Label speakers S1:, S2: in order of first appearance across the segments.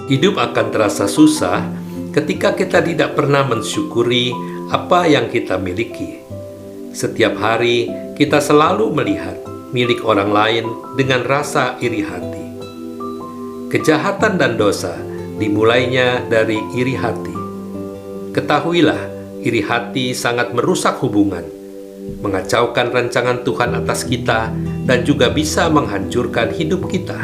S1: Hidup akan terasa susah ketika kita tidak pernah mensyukuri apa yang kita miliki. Setiap hari kita selalu melihat milik orang lain dengan rasa iri hati. Kejahatan dan dosa dimulainya dari iri hati. Ketahuilah, iri hati sangat merusak hubungan, mengacaukan rancangan Tuhan atas kita, dan juga bisa menghancurkan hidup kita.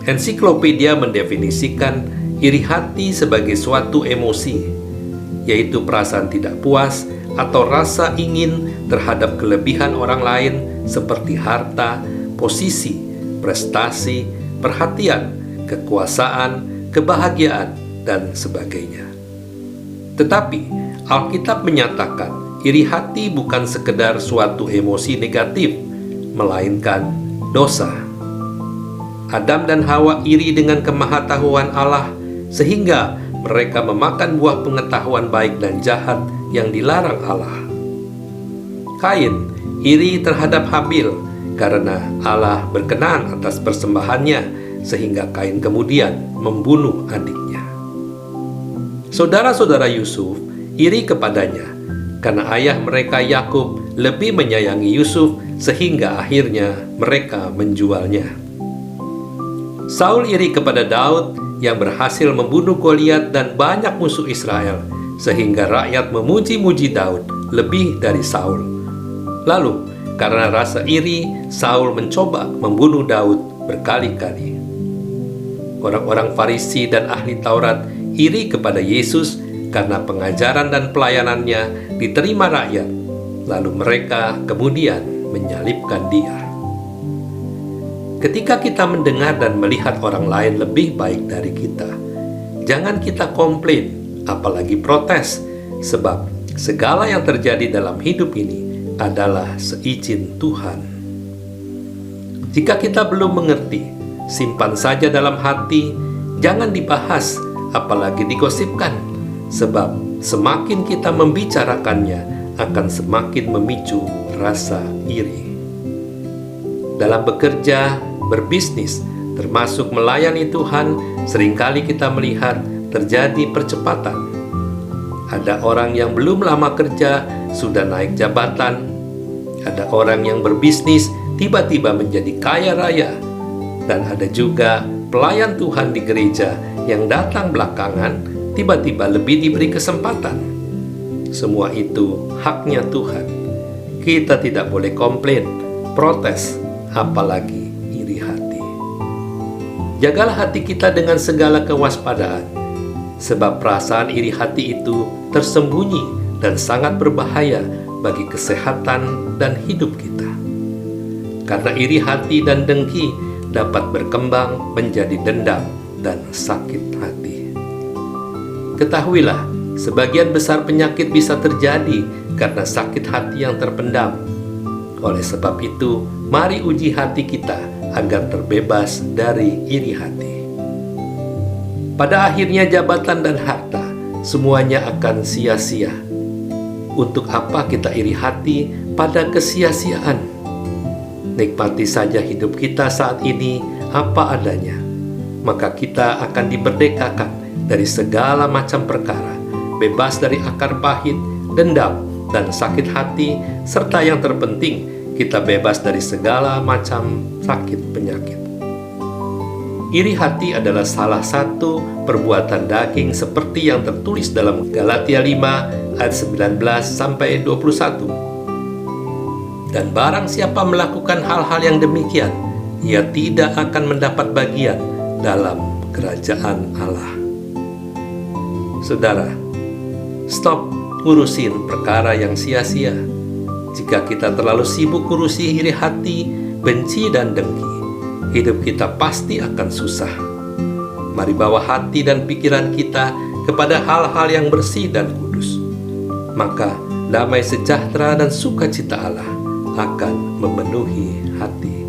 S1: Ensiklopedia mendefinisikan iri hati sebagai suatu emosi, yaitu perasaan tidak puas atau rasa ingin terhadap kelebihan orang lain seperti harta, posisi, prestasi, perhatian, kekuasaan, kebahagiaan, dan sebagainya. Tetapi Alkitab menyatakan iri hati bukan sekedar suatu emosi negatif, melainkan dosa. Adam dan Hawa iri dengan kemahatauan Allah sehingga mereka memakan buah pengetahuan baik dan jahat yang dilarang Allah. Kain iri terhadap Habil karena Allah berkenan atas persembahannya sehingga Kain kemudian membunuh adiknya. Saudara-saudara Yusuf iri kepadanya karena ayah mereka Yakub lebih menyayangi Yusuf sehingga akhirnya mereka menjualnya. Saul iri kepada Daud yang berhasil membunuh Goliat dan banyak musuh Israel, sehingga rakyat memuji-muji Daud lebih dari Saul. Lalu, karena rasa iri, Saul mencoba membunuh Daud berkali-kali. Orang-orang Farisi dan ahli Taurat iri kepada Yesus karena pengajaran dan pelayanannya diterima rakyat, lalu mereka kemudian menyalibkan Dia. Ketika kita mendengar dan melihat orang lain lebih baik dari kita, jangan kita komplain, apalagi protes, sebab segala yang terjadi dalam hidup ini adalah seizin Tuhan. Jika kita belum mengerti, simpan saja dalam hati, jangan dibahas, apalagi digosipkan, sebab semakin kita membicarakannya akan semakin memicu rasa iri. Dalam bekerja, berbisnis, termasuk melayani Tuhan, seringkali kita melihat terjadi percepatan. Ada orang yang belum lama kerja sudah naik jabatan. Ada orang yang berbisnis tiba-tiba menjadi kaya raya. Dan ada juga pelayan Tuhan di gereja yang datang belakangan tiba-tiba lebih diberi kesempatan. Semua itu haknya Tuhan. Kita tidak boleh komplain, protes, apalagi iri hati. Jagalah hati kita dengan segala kewaspadaan, sebab perasaan iri hati itu tersembunyi dan sangat berbahaya bagi kesehatan dan hidup kita. Karena iri hati dan dengki dapat berkembang menjadi dendam dan sakit hati. Ketahuilah, sebagian besar penyakit bisa terjadi karena sakit hati yang terpendam. Oleh sebab itu, mari uji hati kita agar terbebas dari iri hati. Pada akhirnya jabatan dan harta semuanya akan sia-sia. Untuk apa kita iri hati pada kesia-siaan? Nikmati saja hidup kita saat ini apa adanya, maka kita akan diberdekakan dari segala macam perkara, bebas dari akar pahit, dendam, dan sakit hati, serta yang terpenting, kita bebas dari segala macam sakit penyakit. Iri hati adalah salah satu perbuatan daging seperti yang tertulis dalam Galatia 5 ayat 19-21. Dan barang siapa melakukan hal-hal yang demikian, ia tidak akan mendapat bagian dalam kerajaan Allah. Saudara, stop ngurusin perkara yang sia-sia. Jika kita terlalu sibuk urusi iri hati, benci, dan dengki, hidup kita pasti akan susah. Mari bawa hati dan pikiran kita kepada hal-hal yang bersih dan kudus. Maka damai sejahtera dan sukacita Allah akan memenuhi hati.